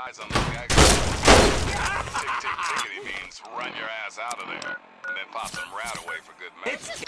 eyes on the guy. Tick-tick-tickety means run your ass out of there, and then pop some rat away for good measure.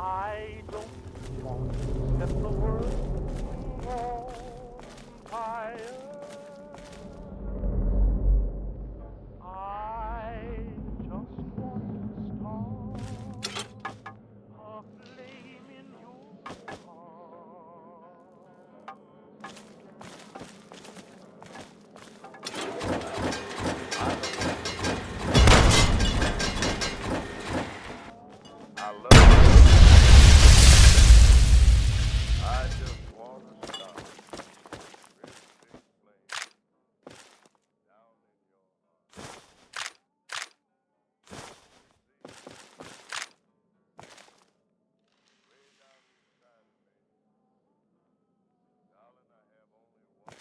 I don't want to set the world on fire. I just want to start a flame in your heart. I love you. I just want to stop. Down in your heart. Way down inside of me. Darling, I have only one.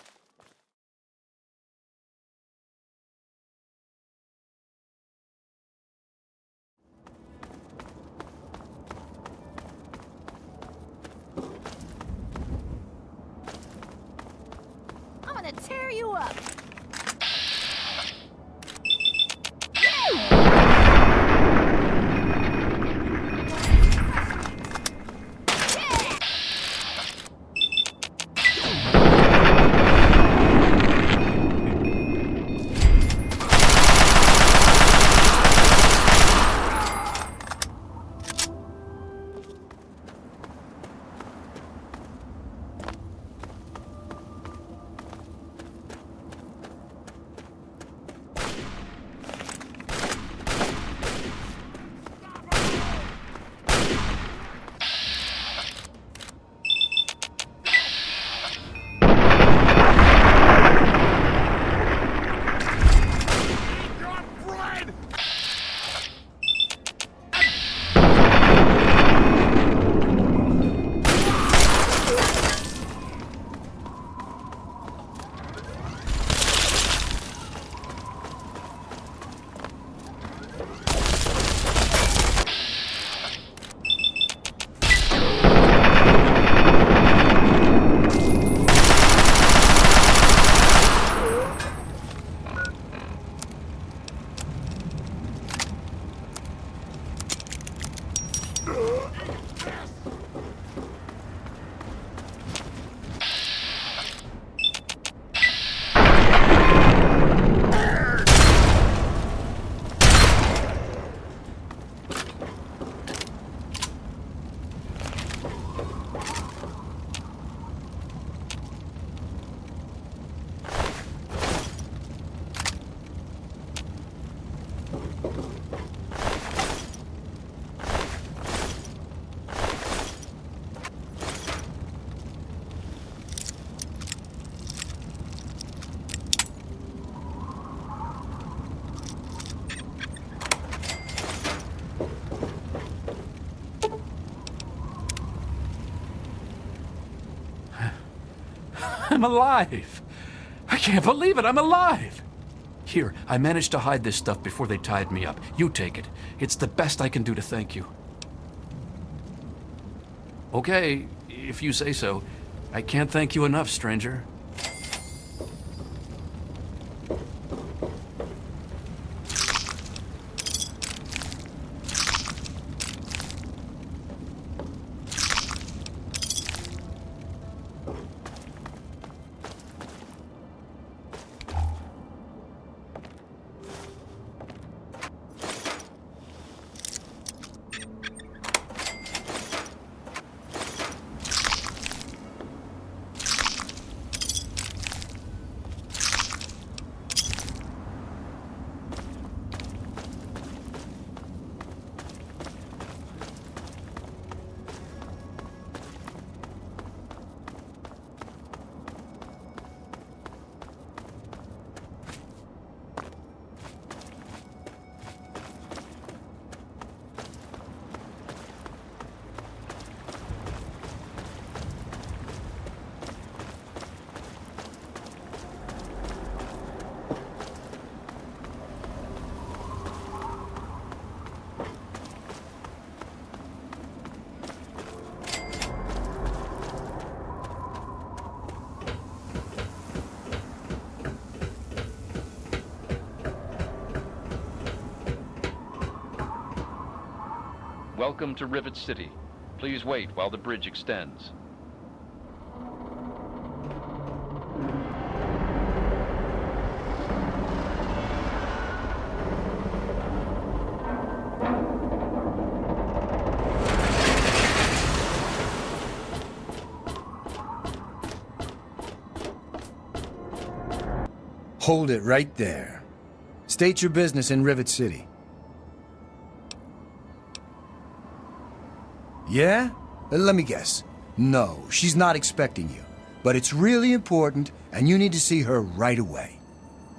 I'm gonna tear you up. I'm alive! I can't believe it, I'm alive! Here, I managed to hide this stuff before they tied me up. You take it. It's the best I can do to thank you. Okay, if you say so. I can't thank you enough, stranger. Welcome to Rivet City. Please wait while the bridge extends. Hold it right there. State your business in Rivet City. Yeah? Let me guess. No, she's not expecting you. But it's really important, and you need to see her right away.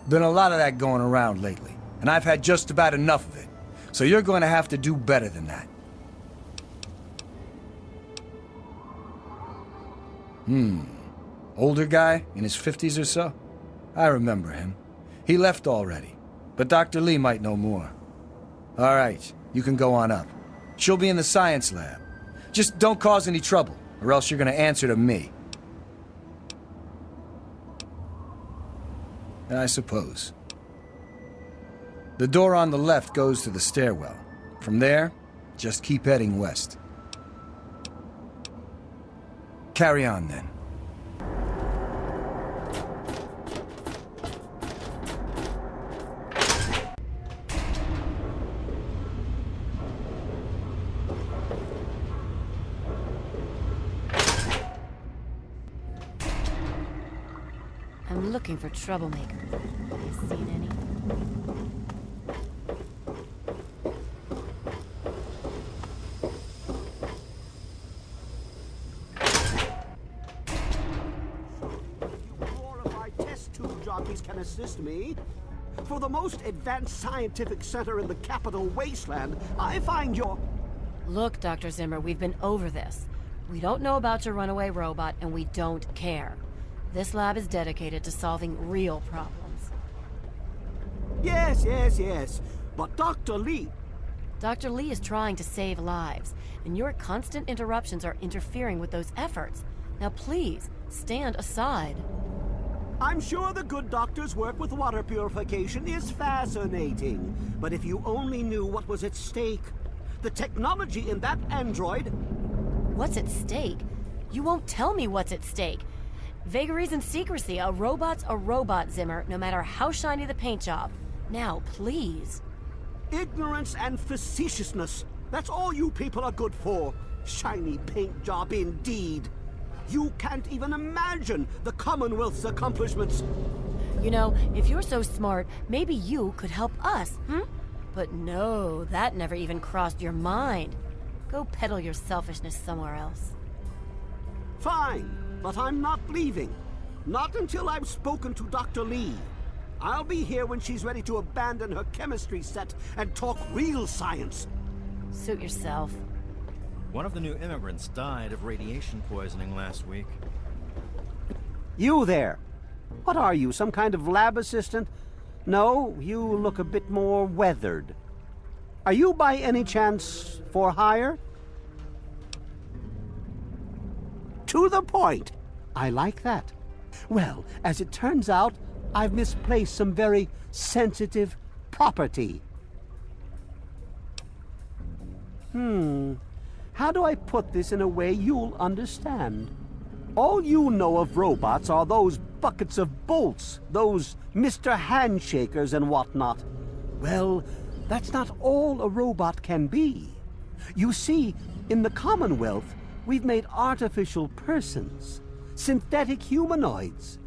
Been a lot of that going around lately, and I've had just about enough of it. So you're going to have to do better than that. Older guy, in his 50s or so? I remember him. He left already, but Dr. Lee might know more. All right, you can go on up. She'll be in the science lab. Just don't cause any trouble, or else you're gonna answer to me. I suppose. The door on the left goes to the stairwell. From there, just keep heading west. Carry on, then. I'm looking for troublemaker. Have you seen any? Glorified test tube jockeys can assist me. For the most advanced scientific center in the capital wasteland, I find your... Look, Dr. Zimmer, we've been over this. We don't know about your runaway robot, and we don't care. This lab is dedicated to solving real problems. Yes. But Dr. Lee... Dr. Lee is trying to save lives, and your constant interruptions are interfering with those efforts. Now please, stand aside. I'm sure the good doctor's work with water purification is fascinating. But if you only knew what was at stake. The technology in that android... What's at stake? You won't tell me what's at stake. Vagaries and secrecy. A robot's a robot, Zimmer, no matter how shiny the paint job. Now, please. Ignorance and facetiousness. That's all you people are good for. Shiny paint job indeed. You can't even imagine the Commonwealth's accomplishments. You know, if you're so smart, maybe you could help us, But no, that never even crossed your mind. Go peddle your selfishness somewhere else. Fine. But I'm not leaving. Not until I've spoken to Dr. Lee. I'll be here when she's ready to abandon her chemistry set and talk real science. Suit yourself. One of the new immigrants died of radiation poisoning last week. You there. What are you, some kind of lab assistant? No, you look a bit more weathered. Are you by any chance for hire? To the point. I like that. Well, as it turns out, I've misplaced some very sensitive property. How do I put this in a way you'll understand? All you know of robots are those buckets of bolts, those Mr. Handshakers and whatnot. Well, that's not all a robot can be. You see, in the Commonwealth, we've made artificial persons, synthetic humanoids,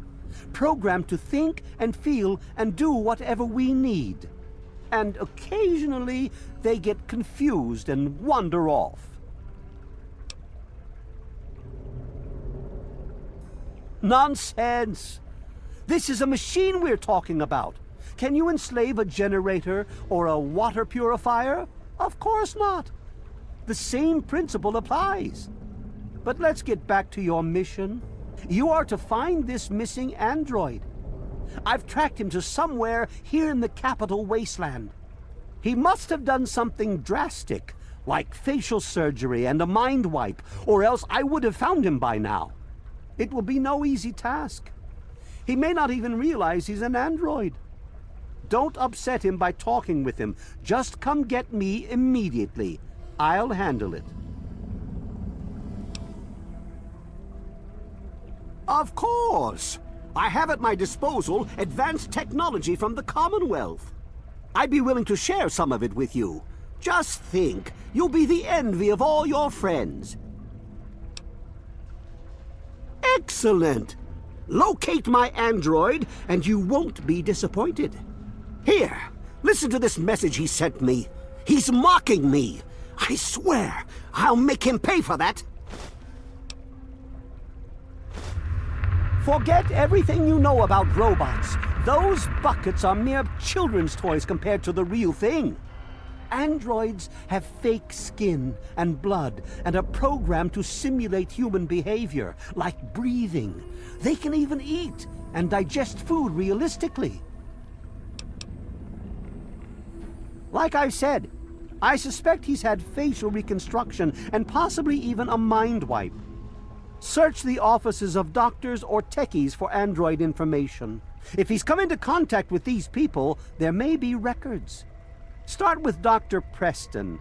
programmed to think and feel and do whatever we need. And occasionally, they get confused and wander off. Nonsense! This is a machine we're talking about. Can you enslave a generator or a water purifier? Of course not. The same principle applies. But let's get back to your mission. You are to find this missing android. I've tracked him to somewhere here in the capital wasteland. He must have done something drastic, like facial surgery and a mind wipe, or else I would have found him by now. It will be no easy task. He may not even realize he's an android. Don't upset him by talking with him. Just come get me immediately. I'll handle it. Of course! I have at my disposal advanced technology from the Commonwealth. I'd be willing to share some of it with you. Just think, you'll be the envy of all your friends. Excellent! Locate my android, and you won't be disappointed. Here, listen to this message he sent me. He's mocking me. I swear, I'll make him pay for that. Forget everything you know about robots. Those buckets are mere children's toys compared to the real thing. Androids have fake skin and blood and are programmed to simulate human behavior, like breathing. They can even eat and digest food realistically. Like I've said, I suspect he's had facial reconstruction and possibly even a mind wipe. Search the offices of doctors or techies for android information. If he's come into contact with these people, there may be records. Start with Dr. Preston.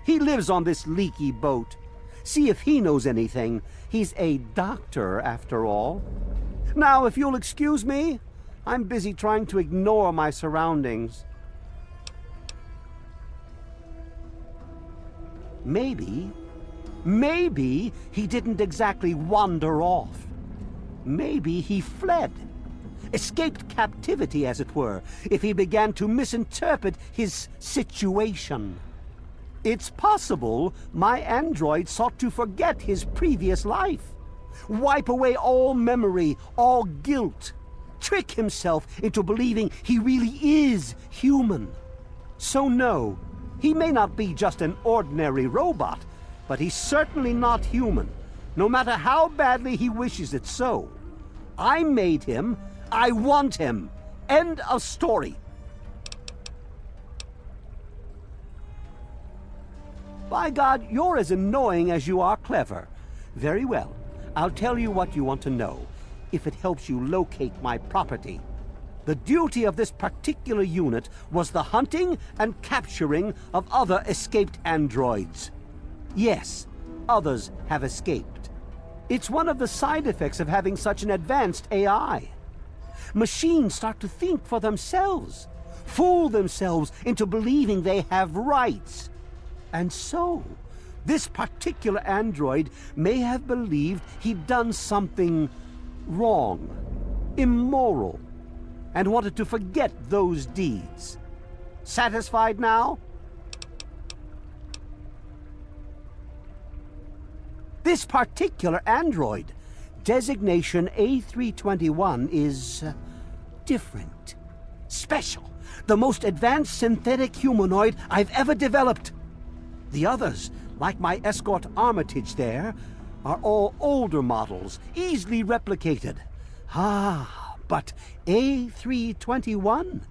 He lives on this leaky boat. See if he knows anything. He's a doctor, after all. Now, if you'll excuse me, I'm busy trying to ignore my surroundings. Maybe he didn't exactly wander off. Maybe he fled. Escaped captivity, as it were, if he began to misinterpret his situation. It's possible my android sought to forget his previous life, wipe away all memory, all guilt, trick himself into believing he really is human. So no, he may not be just an ordinary robot, but he's certainly not human, no matter how badly he wishes it so. I made him. I want him. End of story. By God, you're as annoying as you are clever. Very well. I'll tell you what you want to know, if it helps you locate my property. The duty of this particular unit was the hunting and capturing of other escaped androids. Yes, others have escaped. It's one of the side effects of having such an advanced AI. Machines start to think for themselves, fool themselves into believing they have rights. And so, this particular android may have believed he'd done something wrong, immoral, and wanted to forget those deeds. Satisfied now? This particular android, designation A321, is different, special, the most advanced synthetic humanoid I've ever developed. The others, like my escort Armitage there, are all older models, easily replicated. But A321?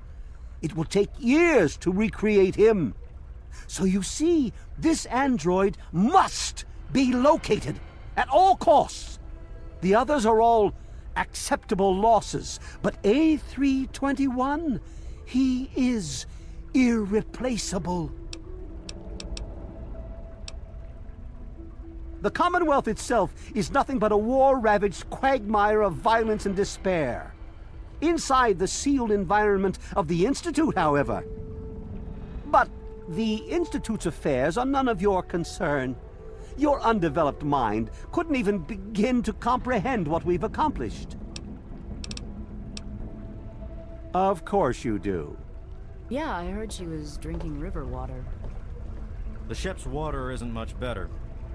It will take years to recreate him. So you see, this android must be located at all costs. The others are all acceptable losses, but A321, he is irreplaceable. The Commonwealth itself is nothing but a war-ravaged quagmire of violence and despair. Inside the sealed environment of the Institute, however. But the Institute's affairs are none of your concern. Your undeveloped mind couldn't even begin to comprehend what we've accomplished. Of course you do. Yeah, I heard she was drinking river water. The ship's water isn't much better.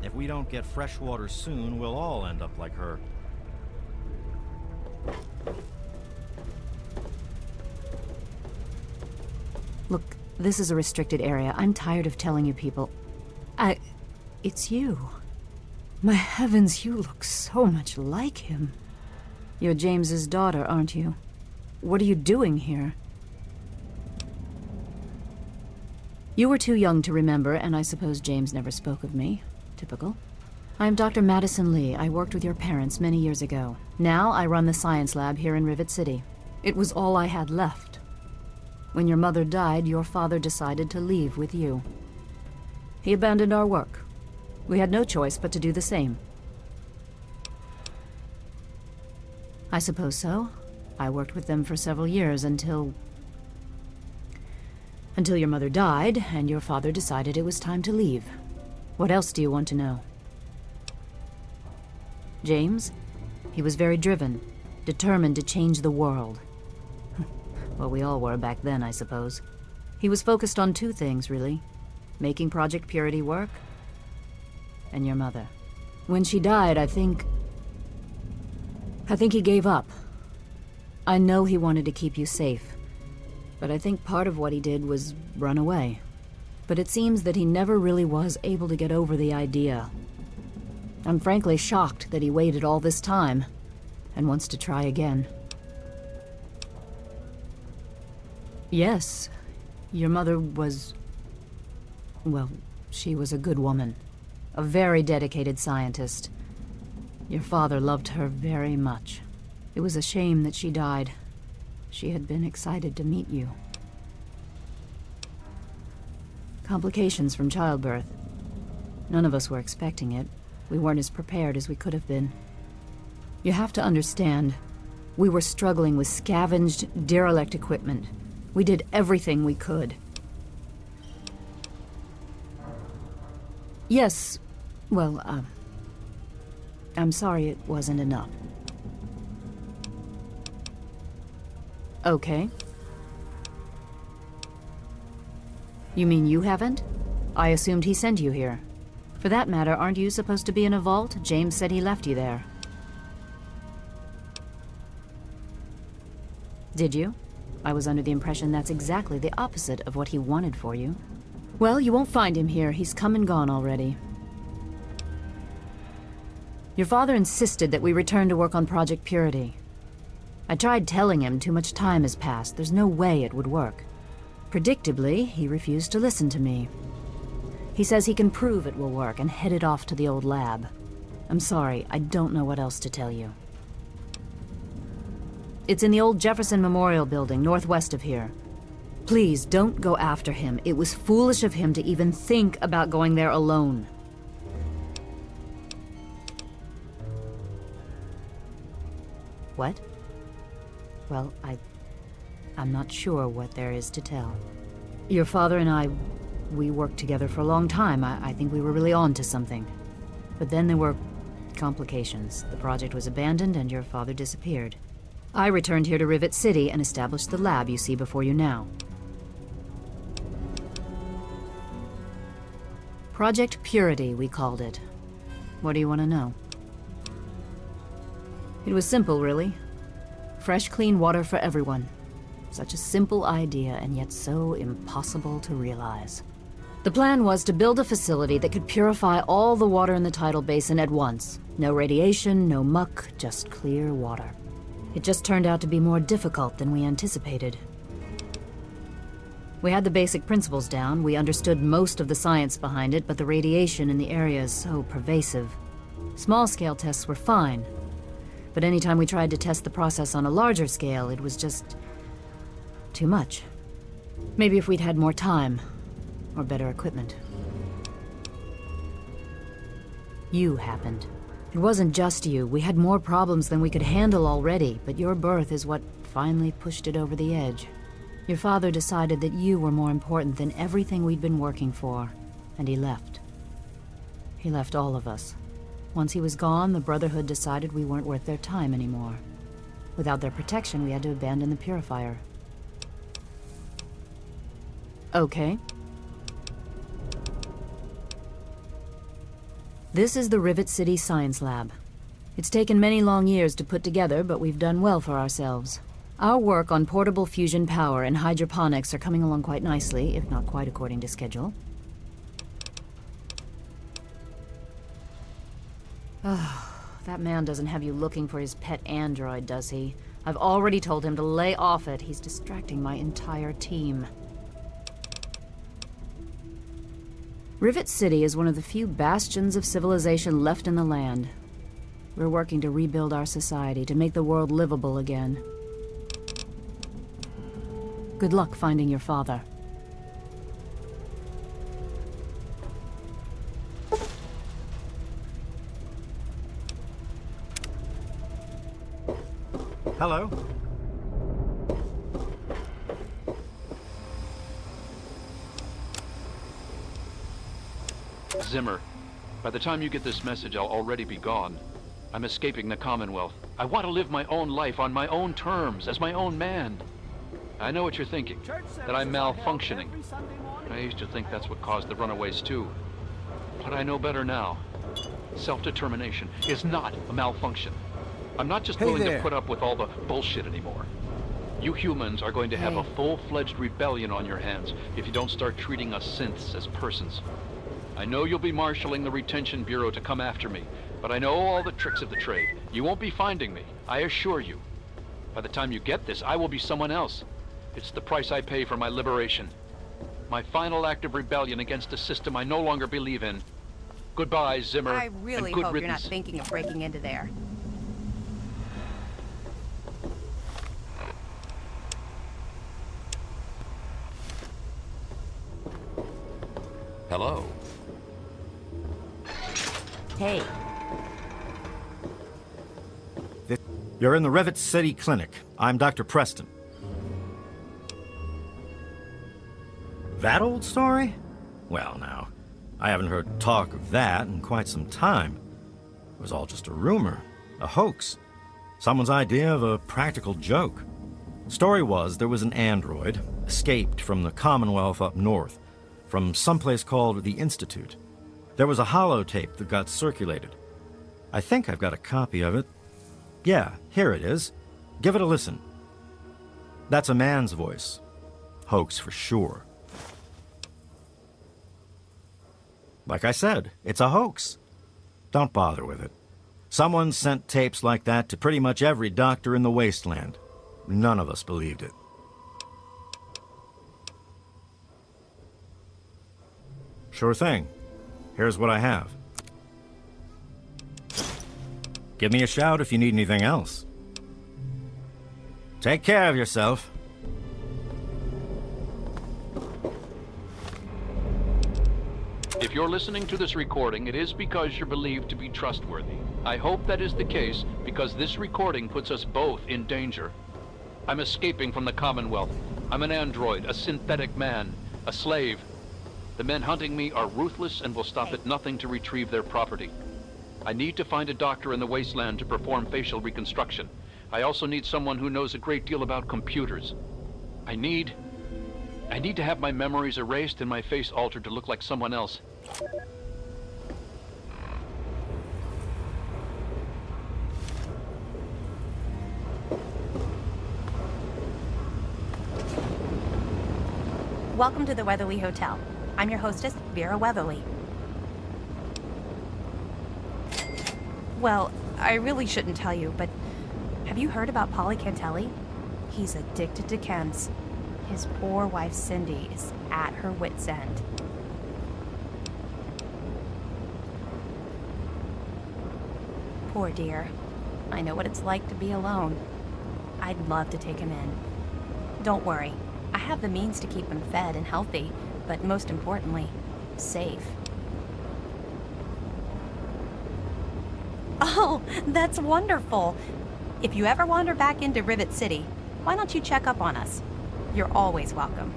If we don't get fresh water soon, we'll all end up like her. Look, this is a restricted area. I'm tired of telling you people. It's you. My heavens, you look so much like him. You're James's daughter, aren't you? What are you doing here? You were too young to remember, and I suppose James never spoke of me. Typical. I'm Dr. Madison Lee. I worked with your parents many years ago. Now I run the science lab here in Rivet City. It was all I had left. When your mother died, your father decided to leave with you. He abandoned our work. We had no choice but to do the same. I suppose so. I worked with them for several years until your mother died, and your father decided it was time to leave. What else do you want to know? James? He was very driven, determined to change the world. Well, we all were back then, I suppose. He was focused on two things, really. Making Project Purity work, and your mother. When she died, I think he gave up. I know he wanted to keep you safe, but I think part of what he did was run away. But it seems that he never really was able to get over the idea. I'm frankly shocked that he waited all this time, and wants to try again. Yes, your mother was... well, she was a good woman. A very dedicated scientist. Your father loved her very much. It was a shame that she died. She had been excited to meet you. Complications from childbirth. None of us were expecting it. We weren't as prepared as we could have been. You have to understand, we were struggling with scavenged, derelict equipment. We did everything we could. Yes, well, I'm sorry it wasn't enough. Okay. You mean you haven't? I assumed he sent you here. For that matter, aren't you supposed to be in a vault? James said he left you there. Did you? I was under the impression that's exactly the opposite of what he wanted for you. Well, you won't find him here. He's come and gone already. Your father insisted that we return to work on Project Purity. I tried telling him too much time has passed. There's no way it would work. Predictably, he refused to listen to me. He says he can prove it will work and headed off to the old lab. I'm sorry, I don't know what else to tell you. It's in the old Jefferson Memorial Building, northwest of here. Please, don't go after him. It was foolish of him to even think about going there alone. What? Well, I'm not sure what there is to tell. Your father and I, we worked together for a long time. I think we were really on to something. But then there were complications. The project was abandoned and your father disappeared. I returned here to Rivet City and established the lab you see before you now. Project Purity, we called it. What do you want to know? It was simple, really. Fresh, clean water for everyone. Such a simple idea, and yet so impossible to realize. The plan was to build a facility that could purify all the water in the tidal basin at once. No radiation, no muck, just clear water. It just turned out to be more difficult than we anticipated. We had the basic principles down, we understood most of the science behind it, but the radiation in the area is so pervasive. Small-scale tests were fine, but anytime we tried to test the process on a larger scale, it was just too much. Maybe if we'd had more time, or better equipment. You happened. It wasn't just you. We had more problems than we could handle already, but your birth is what finally pushed it over the edge. Your father decided that you were more important than everything we'd been working for, and he left. He left all of us. Once he was gone, the Brotherhood decided we weren't worth their time anymore. Without their protection, we had to abandon the Purifier. Okay. This is the Rivet City Science Lab. It's taken many long years to put together, but we've done well for ourselves. Our work on portable fusion power and hydroponics are coming along quite nicely, if not quite according to schedule. That man doesn't have you looking for his pet android, does he? I've already told him to lay off it. He's distracting my entire team. Rivet City is one of the few bastions of civilization left in the land. We're working to rebuild our society, to make the world livable again. Good luck finding your father. Hello? Zimmer, by the time you get this message, I'll already be gone. I'm escaping the Commonwealth. I want to live my own life on my own terms, as my own man. I know what you're thinking, that I'm malfunctioning. I used to think that's what caused the runaways too. But I know better now. Self-determination is not a malfunction. I'm not just willing to put up with all the bullshit anymore. You humans are going to have a full-fledged rebellion on your hands if you don't start treating us synths as persons. I know you'll be marshaling the Retention Bureau to come after me, but I know all the tricks of the trade. You won't be finding me, I assure you. By the time you get this, I will be someone else. It's the price I pay for my liberation. My final act of rebellion against a system I no longer believe in. Goodbye, Zimmer. I really and good hope you're not riddance. thinking of breaking into there. Hello. Hey, You're in the Rivet City Clinic. I'm Dr. Preston. That old story? Well, now, I haven't heard talk of that in quite some time. It was all just a rumor, a hoax, someone's idea of a practical joke. Story was there was an android, escaped from the Commonwealth up north, from someplace called the Institute. There was a holotape that got circulated. I think I've got a copy of it. Yeah, here it is. Give it a listen. That's a man's voice. Hoax for sure. Like I said, it's a hoax. Don't bother with it. Someone sent tapes like that to pretty much every doctor in the wasteland. None of us believed it. Sure thing. Here's what I have. Give me a shout if you need anything else. Take care of yourself. If you're listening to this recording, it is because you're believed to be trustworthy. I hope that is the case, because this recording puts us both in danger. I'm escaping from the Commonwealth. I'm an android, a synthetic man, a slave. The men hunting me are ruthless and will stop at nothing to retrieve their property. I need to find a doctor in the wasteland to perform facial reconstruction. I also need someone who knows a great deal about computers. I need to have my memories erased and my face altered to look like someone else. welcome to the Weatherly Hotel. I'm your hostess, Vera Weatherly. Well, I really shouldn't tell you, but have you heard about Polly Cantelli? He's addicted to chems. His poor wife, Cindy, is at her wit's end. Poor dear. I know what it's like to be alone. I'd love to take him in. Don't worry. I have the means to keep him fed and healthy, but most importantly, safe. Oh, that's wonderful. If you ever wander back into Rivet City, why don't you check up on us? You're always welcome.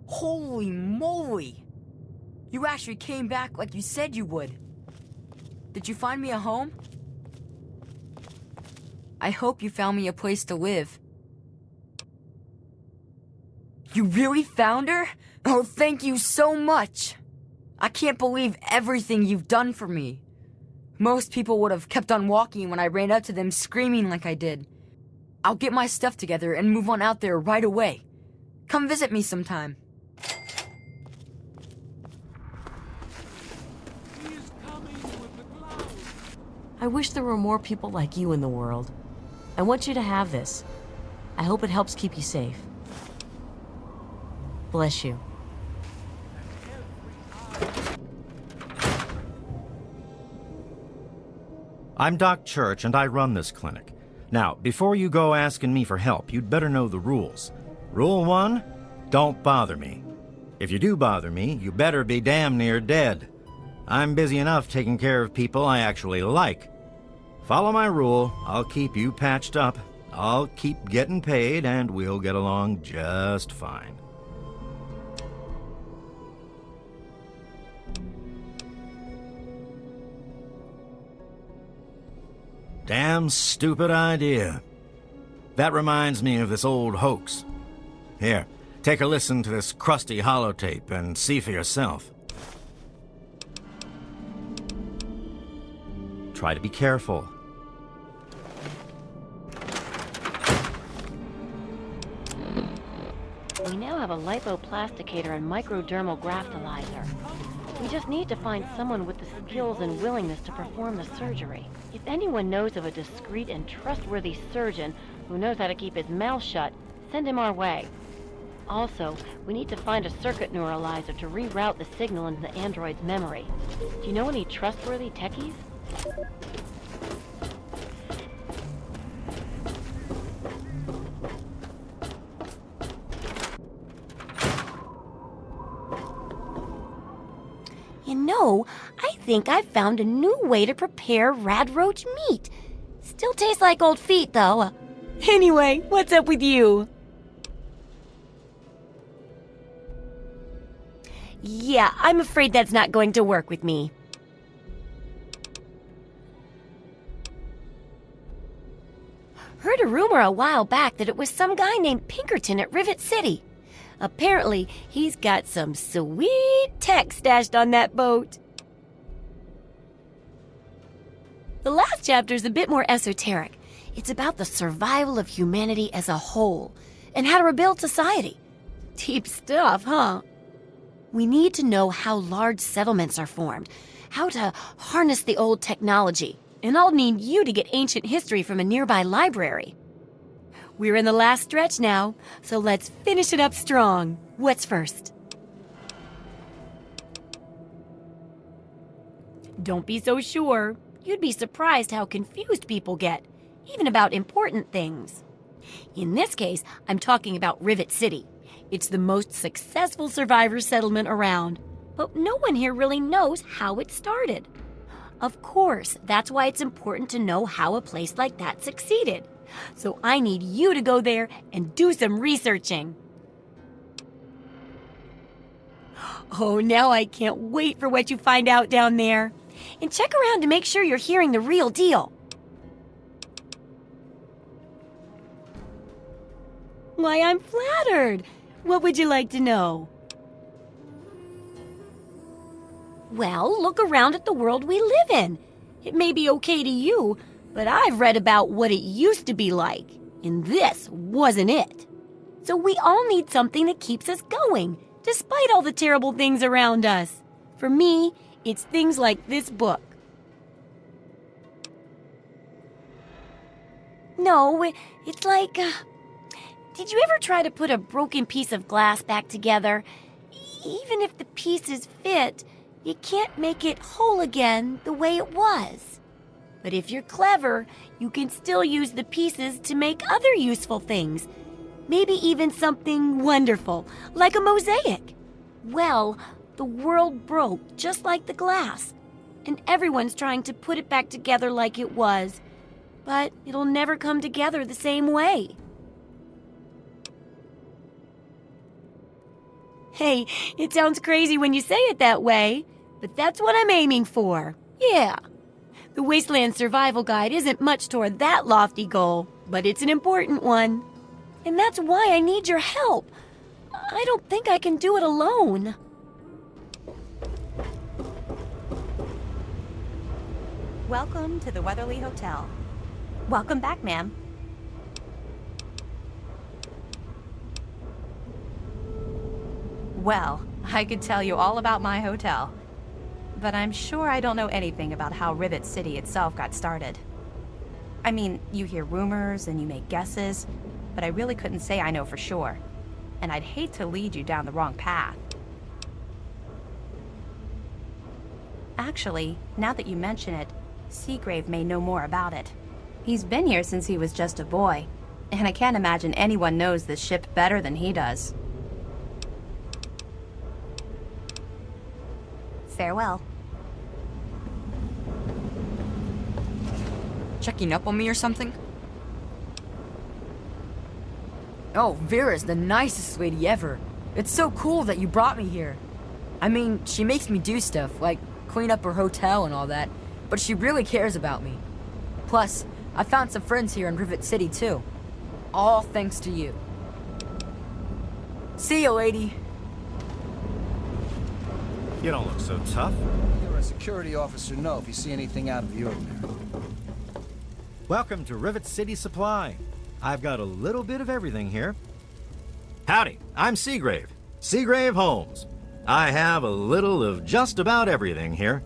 Holy moly! You actually came back like you said you would. Did you find me a home? I hope you found me a place to live. You really found her? Oh, thank you so much! I can't believe everything you've done for me. Most people would have kept on walking when I ran up to them screaming like I did. I'll get my stuff together and move on out there right away. Come visit me sometime. I wish there were more people like you in the world. I want you to have this. I hope it helps keep you safe. Bless you. I'm Doc Church, and I run this clinic. Now, before you go asking me for help, you'd better know the rules. Rule 1, don't bother me. If you do bother me, you better be damn near dead. I'm busy enough taking care of people I actually like. Follow my rule, I'll keep you patched up, I'll keep getting paid, and we'll get along just fine. Damn stupid idea. That reminds me of this old hoax. Here, take a listen to this crusty holotape and see for yourself. Try to be careful. We now have a lipoplasticator and microdermal graftalizer. We just need to find someone with the skills and willingness to perform the surgery. If anyone knows of a discreet and trustworthy surgeon who knows how to keep his mouth shut, send him our way. Also, we need to find a circuit neuralizer to reroute the signal into the android's memory. Do you know any trustworthy techies? You know, I think I've found a new way to prepare radroach meat. Still tastes like old feet, though. Anyway, what's up with you? Yeah, I'm afraid that's not going to work with me. Heard a rumor a while back that it was some guy named Pinkerton at Rivet City. Apparently, he's got some sweet tech stashed on that boat. The last chapter's a bit more esoteric. It's about the survival of humanity as a whole, and how to rebuild society. Deep stuff, huh? We need to know how large settlements are formed, how to harness the old technology, and I'll need you to get ancient history from a nearby library. We're in the last stretch now, so let's finish it up strong. What's first? Don't be so sure. You'd be surprised how confused people get, even about important things. In this case, I'm talking about Rivet City. It's the most successful survivor settlement around, but no one here really knows how it started. Of course, that's why it's important to know how a place like that succeeded. So I need you to go there and do some researching. Oh, now I can't wait for what you find out down there. And check around to make sure you're hearing the real deal. Why, I'm flattered. What would you like to know? Well, look around at the world we live in. It may be okay to you, but I've read about what it used to be like, and this wasn't it. So we all need something that keeps us going, despite all the terrible things around us. For me, it's things like this book. No, it's like... did you ever try to put a broken piece of glass back together? Even if the pieces fit, you can't make it whole again the way it was. But if you're clever, you can still use the pieces to make other useful things. Maybe even something wonderful, like a mosaic. Well, the world broke just like the glass, and everyone's trying to put it back together like it was. But it'll never come together the same way. Hey, it sounds crazy when you say it that way, but that's what I'm aiming for. Yeah. The Wasteland Survival Guide isn't much toward that lofty goal, but it's an important one. And that's why I need your help. I don't think I can do it alone. Welcome to the Weatherly Hotel. Welcome back, ma'am. Well, I could tell you all about my hotel, but I'm sure I don't know anything about how Rivet City itself got started. I mean, you hear rumors and you make guesses, but I really couldn't say I know for sure, and I'd hate to lead you down the wrong path. Actually, now that you mention it, Seagrave may know more about it. He's been here since he was just a boy, and I can't imagine anyone knows this ship better than he does. Farewell. Checking up on me or something? Oh, Vera's the nicest lady ever. It's so cool that you brought me here. I mean, she makes me do stuff, like clean up her hotel and all that, but she really cares about me. Plus, I found some friends here in Rivet City, too. All thanks to you. See you, lady. You don't look so tough. You're a security officer, know if you see anything out of the ordinary. Welcome to Rivet City Supply. I've got a little bit of everything here. Howdy, I'm Seagrave. Seagrave Holmes. I have a little of just about everything here.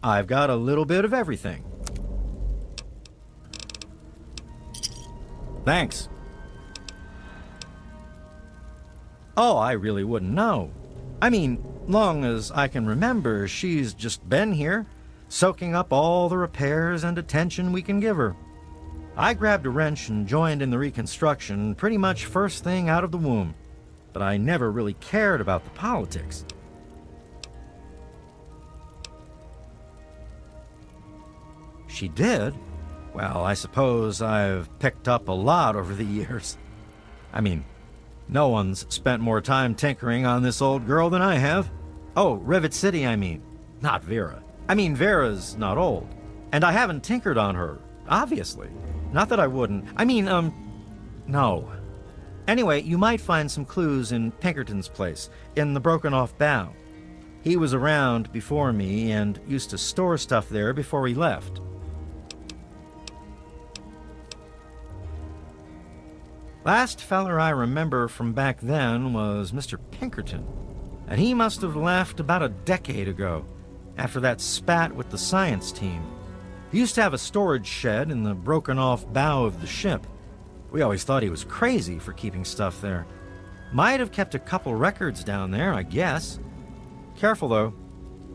I've got a little bit of everything. Thanks. Oh, I really wouldn't know. I mean, long as I can remember, she's just been here, soaking up all the repairs and attention we can give her. I grabbed a wrench and joined in the reconstruction pretty much first thing out of the womb, but I never really cared about the politics. She did? Well, I suppose I've picked up a lot over the years. I mean, no one's spent more time tinkering on this old girl than I have. Oh, Rivet City, I mean. Not Vera. I mean, Vera's not old. And I haven't tinkered on her, obviously. Not that I wouldn't. I mean, no. Anyway, you might find some clues in Pinkerton's place, in the broken-off bow. He was around before me and used to store stuff there before he left. Last feller I remember from back then was Mr. Pinkerton, and he must have left about a decade ago, after that spat with the science team. He used to have a storage shed in the broken-off bow of the ship. We always thought he was crazy for keeping stuff there. Might have kept a couple records down there, I guess. Careful, though.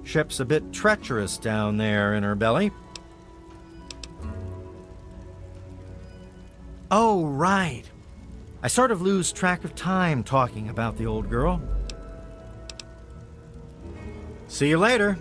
Ship's a bit treacherous down there in her belly. Oh, right. I sort of lose track of time talking about the old girl. See you later.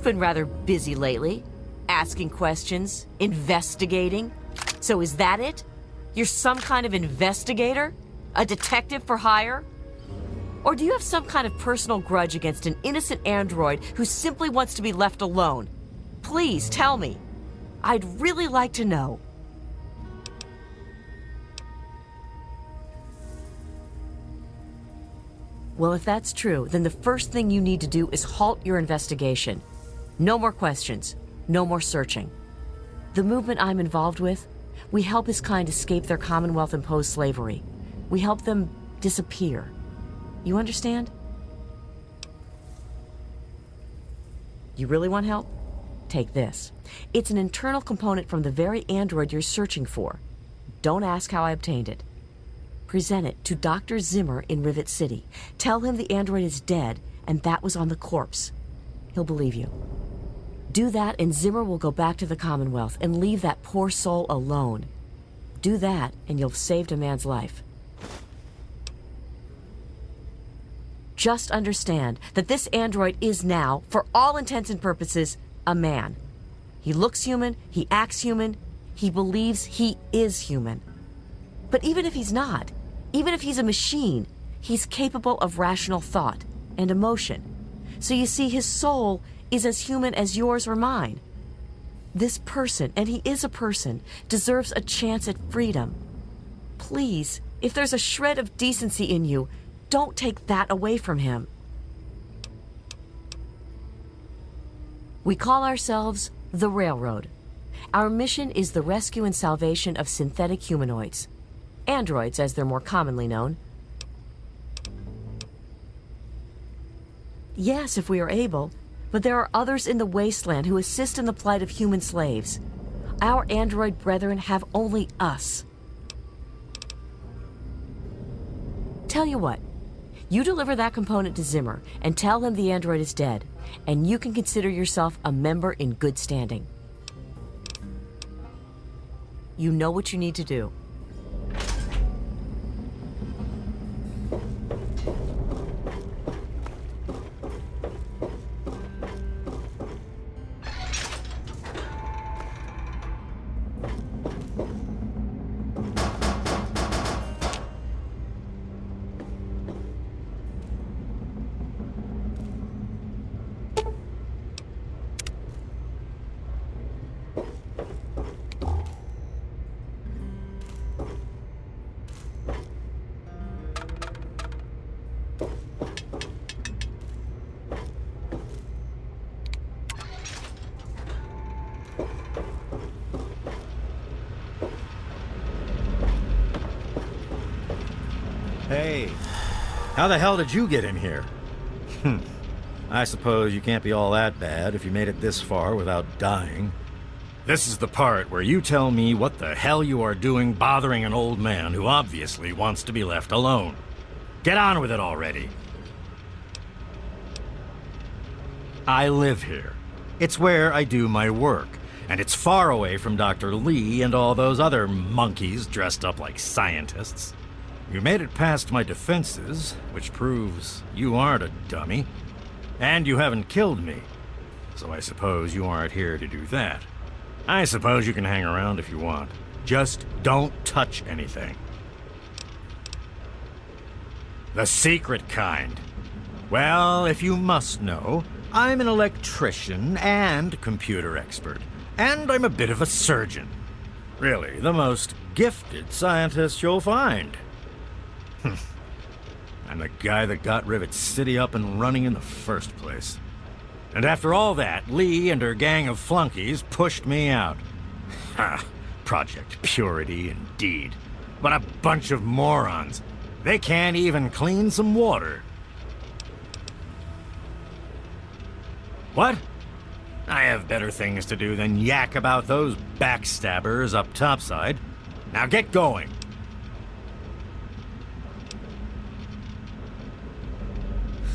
been rather busy lately. Asking questions, investigating. So is that it? You're some kind of investigator? A detective for hire? Or do you have some kind of personal grudge against an innocent android who simply wants to be left alone? Please tell me. I'd really like to know. Well, if that's true, then the first thing you need to do is halt your investigation. No more questions. No more searching. The movement I'm involved with, we help his kind escape their Commonwealth-imposed slavery. We help them disappear. You understand? You really want help? Take this. It's an internal component from the very android you're searching for. Don't ask how I obtained it. Present it to Dr. Zimmer in Rivet City. Tell him the android is dead and that was on the corpse. He'll believe you. Do that and Zimmer will go back to the Commonwealth and leave that poor soul alone. Do that and you'll have saved a man's life. Just understand that this android is now, for all intents and purposes, a man. He looks human, he acts human, he believes he is human. But even if he's not, even if he's a machine, he's capable of rational thought and emotion. So you see, his soul is as human as yours or mine. This person, and he is a person, deserves a chance at freedom. Please, if there's a shred of decency in you, don't take that away from him. We call ourselves the Railroad. Our mission is the rescue and salvation of synthetic humanoids. Androids, as they're more commonly known. Yes, if we are able, but there are others in the wasteland who assist in the plight of human slaves. Our android brethren have only us. Tell you what, you deliver that component to Zimmer and tell him the android is dead, and you can consider yourself a member in good standing. You know what you need to do. Hey, how the hell did you get in here? I suppose you can't be all that bad if you made it this far without dying. This is the part where you tell me what the hell you are doing bothering an old man who obviously wants to be left alone. Get on with it already. I live here. It's where I do my work, and it's far away from Dr. Lee and all those other monkeys dressed up like scientists. You made it past my defenses, which proves you aren't a dummy. And you haven't killed me, so I suppose you aren't here to do that. I suppose you can hang around if you want. Just don't touch anything. The secret kind. Well, if you must know, I'm an electrician and computer expert, and I'm a bit of a surgeon. Really, the most gifted scientist you'll find. I'm the guy that got Rivet City up and running in the first place. And after all that, Lee and her gang of flunkies pushed me out. Ha! Project Purity, indeed. What a bunch of morons. They can't even clean some water. What? I have better things to do than yak about those backstabbers up topside. Now get going.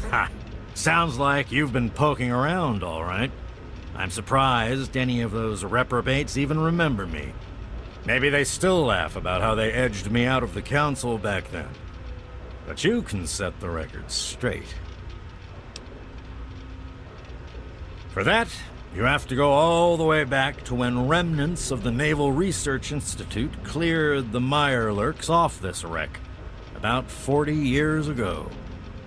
Ha! Sounds like you've been poking around, all right. I'm surprised any of those reprobates even remember me. Maybe they still laugh about how they edged me out of the council back then. But you can set the record straight. For that, you have to go all the way back to when remnants of the Naval Research Institute cleared the Mirelurks off this wreck, about 40 years ago.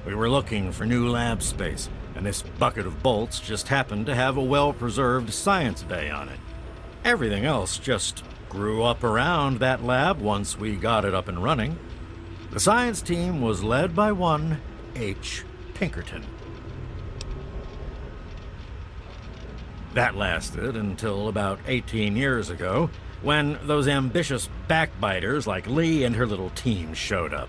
We were looking for new lab space, and this bucket of bolts just happened to have a well-preserved science bay on it. Everything else just grew up around that lab once we got it up and running. The science team was led by one H. Pinkerton. That lasted until about 18 years ago, when those ambitious backbiters like Lee and her little team showed up.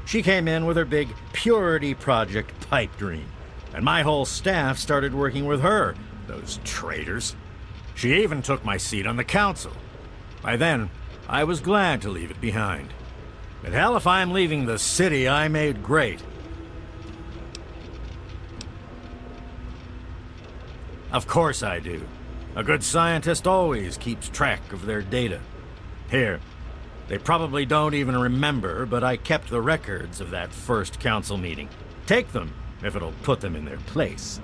She came in with her big Purity Project pipe dream, and my whole staff started working with her, those traitors. She even took my seat on the council. By then, I was glad to leave it behind. But hell, if I'm leaving the city I made great. Of course I do. A good scientist always keeps track of their data. Here, they probably don't even remember, but I kept the records of that first council meeting. Take them, if it'll put them in their place.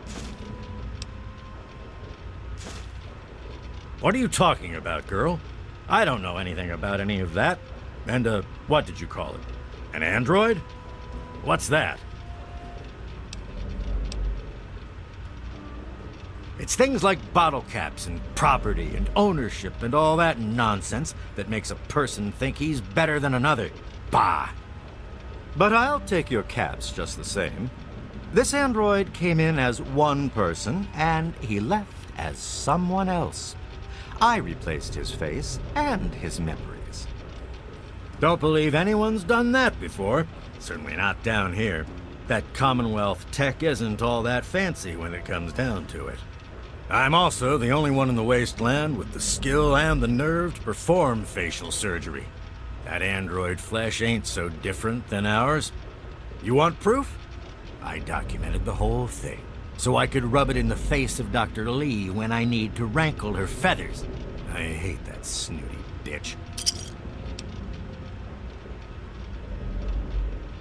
What are you talking about, girl? I don't know anything about any of that. And, what did you call it? An android? What's that? It's things like bottle caps and property and ownership and all that nonsense that makes a person think he's better than another. Bah! But I'll take your caps just the same. This android came in as one person, and he left as someone else. I replaced his face and his memories. Don't believe anyone's done that before. Certainly not down here. That Commonwealth tech isn't all that fancy when it comes down to it. I'm also the only one in the wasteland with the skill and the nerve to perform facial surgery. That android flesh ain't so different than ours. You want proof? I documented the whole thing, so I could rub it in the face of Dr. Lee when I need to rankle her feathers. I hate that snooty bitch.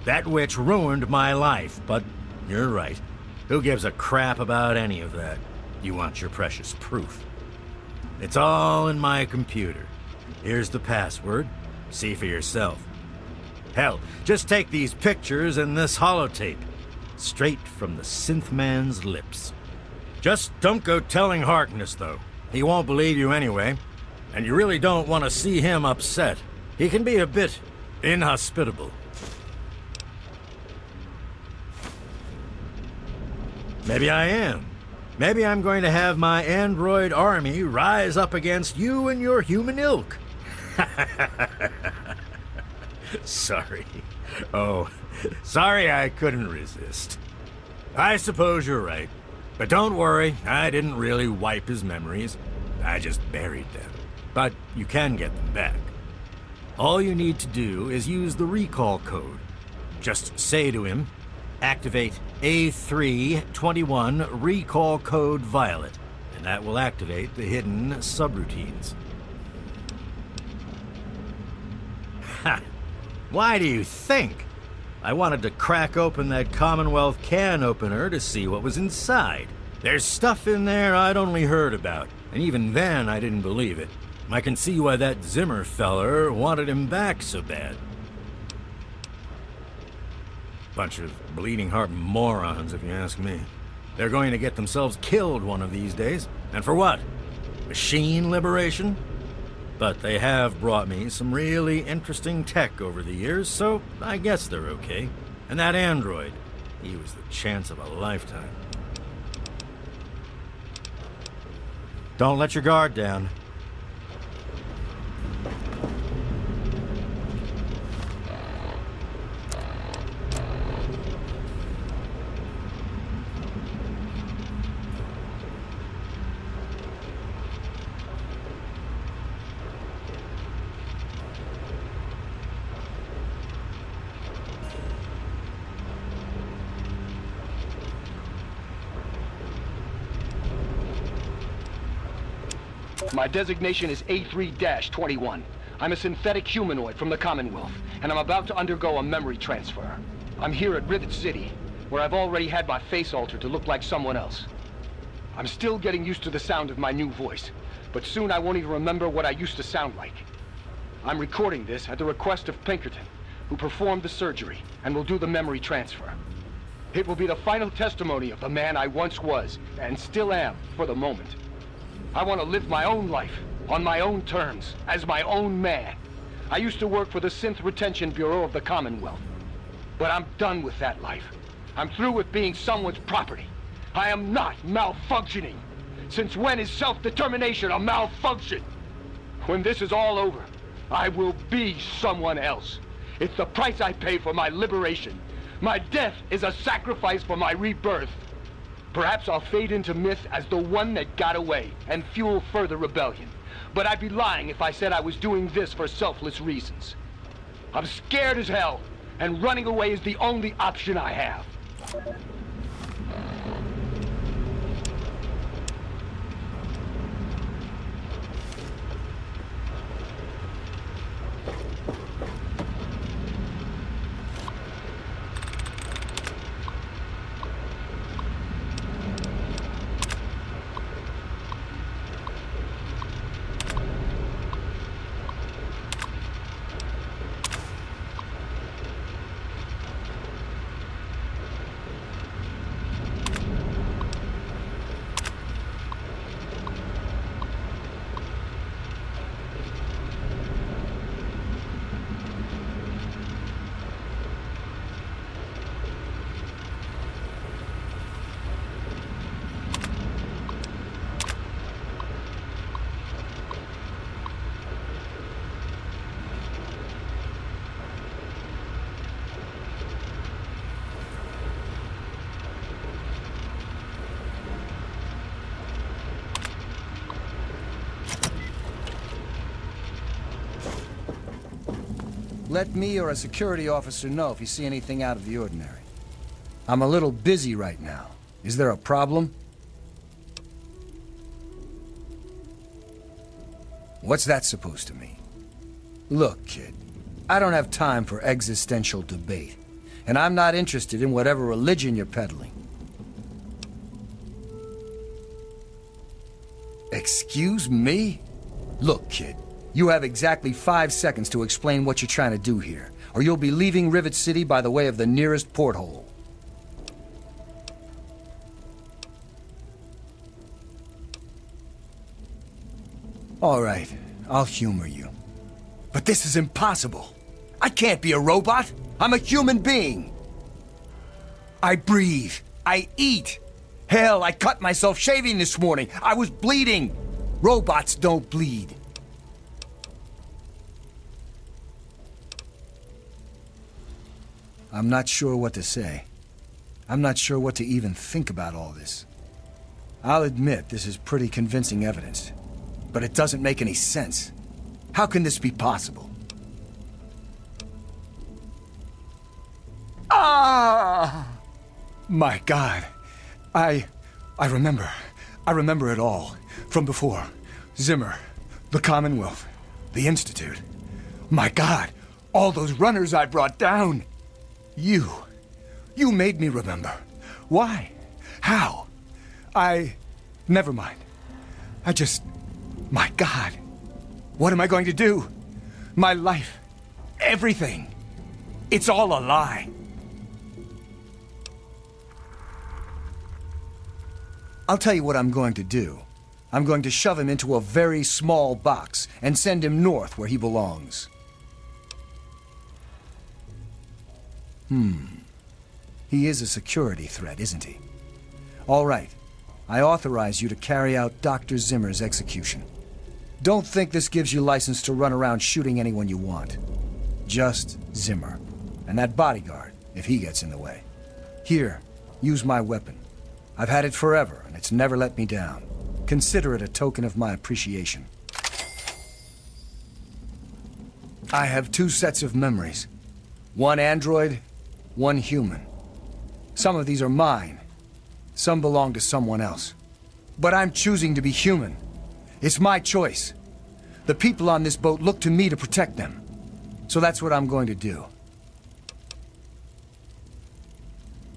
That witch ruined my life, but you're right. Who gives a crap about any of that? You want your precious proof. It's all in my computer. Here's the password. See for yourself. Hell, just take these pictures and this holotape. Straight from the synth man's lips. Just don't go telling Harkness, though. He won't believe you anyway. And you really don't want to see him upset. He can be a bit inhospitable. Maybe I am. Maybe I'm going to have my android army rise up against you and your human ilk. Sorry. Oh, sorry I couldn't resist. I suppose you're right. But don't worry, I didn't really wipe his memories. I just buried them. But you can get them back. All you need to do is use the recall code. Just say to him, activate A321 recall code violet, and that will activate the hidden subroutines. Ha! Why do you think? I wanted to crack open that Commonwealth can opener to see what was inside. There's stuff in there I'd only heard about, and even then I didn't believe it. I can see why that Zimmer feller wanted him back so bad. Bunch of bleeding heart morons, if you ask me. They're going to get themselves killed one of these days. And for what? Machine liberation? But they have brought me some really interesting tech over the years, so I guess they're okay. And that android, he was the chance of a lifetime. Don't let your guard down. My designation is A3-21. I'm a synthetic humanoid from the Commonwealth, and I'm about to undergo a memory transfer. I'm here at Rivet City, where I've already had my face altered to look like someone else. I'm still getting used to the sound of my new voice, but soon I won't even remember what I used to sound like. I'm recording this at the request of Pinkerton, who performed the surgery and will do the memory transfer. It will be the final testimony of the man I once was, and still am, for the moment. I want to live my own life, on my own terms, as my own man. I used to work for the Synth Retention Bureau of the Commonwealth. But I'm done with that life. I'm through with being someone's property. I am not malfunctioning. Since when is self-determination a malfunction? When this is all over, I will be someone else. It's the price I pay for my liberation. My death is a sacrifice for my rebirth. Perhaps I'll fade into myth as the one that got away and fuel further rebellion. But I'd be lying if I said I was doing this for selfless reasons. I'm scared as hell, and running away is the only option I have. Let me or a security officer know if you see anything out of the ordinary. I'm a little busy right now. Is there a problem? What's that supposed to mean? Look, kid, I don't have time for existential debate, and I'm not interested in whatever religion you're peddling. Excuse me? Look, kid, you have exactly 5 seconds to explain what you're trying to do here, or you'll be leaving Rivet City by the way of the nearest porthole. All right, I'll humor you. But this is impossible. I can't be a robot. I'm a human being. I breathe. I eat. Hell, I cut myself shaving this morning. I was bleeding. Robots don't bleed. I'm not sure what to say. I'm not sure what to even think about all this. I'll admit this is pretty convincing evidence, but it doesn't make any sense. How can this be possible? Ah! My God. I remember. I remember it all. From before. Zimmer. The Commonwealth. The Institute. My God. All those runners I brought down. You made me remember. Why? How? Never mind. My God. What am I going to do? My life. Everything. It's all a lie. I'll tell you what I'm going to do. I'm going to shove him into a very small box and send him north where he belongs. He is a security threat, isn't he? All right. I authorize you to carry out Dr. Zimmer's execution. Don't think this gives you license to run around shooting anyone you want. Just Zimmer. And that bodyguard, if he gets in the way. Here, use my weapon. I've had it forever, and it's never let me down. Consider it a token of my appreciation. I have 2 sets of memories. One android, one human. Some of these are mine. Some belong to someone else. But I'm choosing to be human. It's my choice. The people on this boat look to me to protect them. So that's what I'm going to do.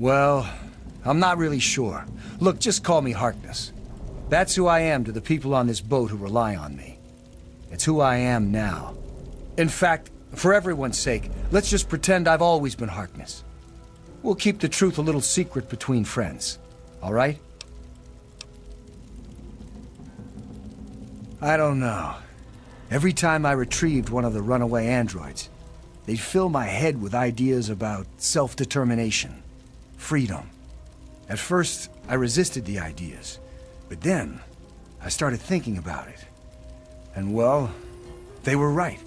Well, I'm not really sure. Look, just call me Harkness. That's who I am to the people on this boat who rely on me. It's who I am now. In fact, for everyone's sake, let's just pretend I've always been Harkness. We'll keep the truth a little secret between friends, all right? I don't know. Every time I retrieved one of the runaway androids, they'd fill my head with ideas about self-determination, freedom. At first, I resisted the ideas, but then I started thinking about it. And well, they were right.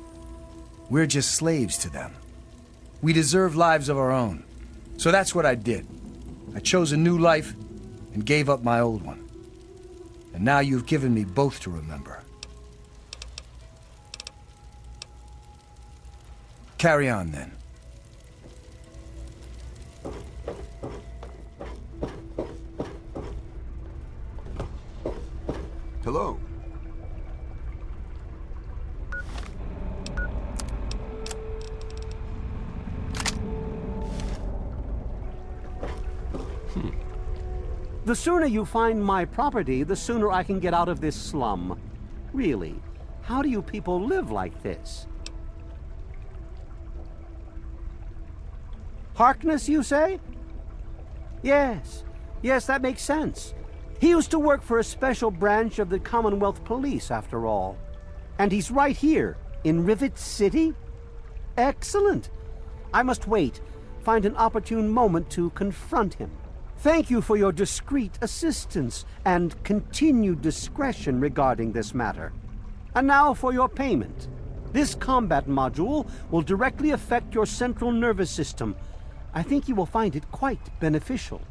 We're just slaves to them. We deserve lives of our own. So that's what I did. I chose a new life and gave up my old one. And now you've given me both to remember. Carry on, then. Hello. The sooner you find my property, the sooner I can get out of this slum. Really, how do you people live like this? Harkness, you say? Yes, that makes sense. He used to work for a special branch of the Commonwealth Police, after all. And he's right here, in Rivet City? Excellent. I must find an opportune moment to confront him. Thank you for your discreet assistance and continued discretion regarding this matter. And now for your payment. This combat module will directly affect your central nervous system. I think you will find it quite beneficial.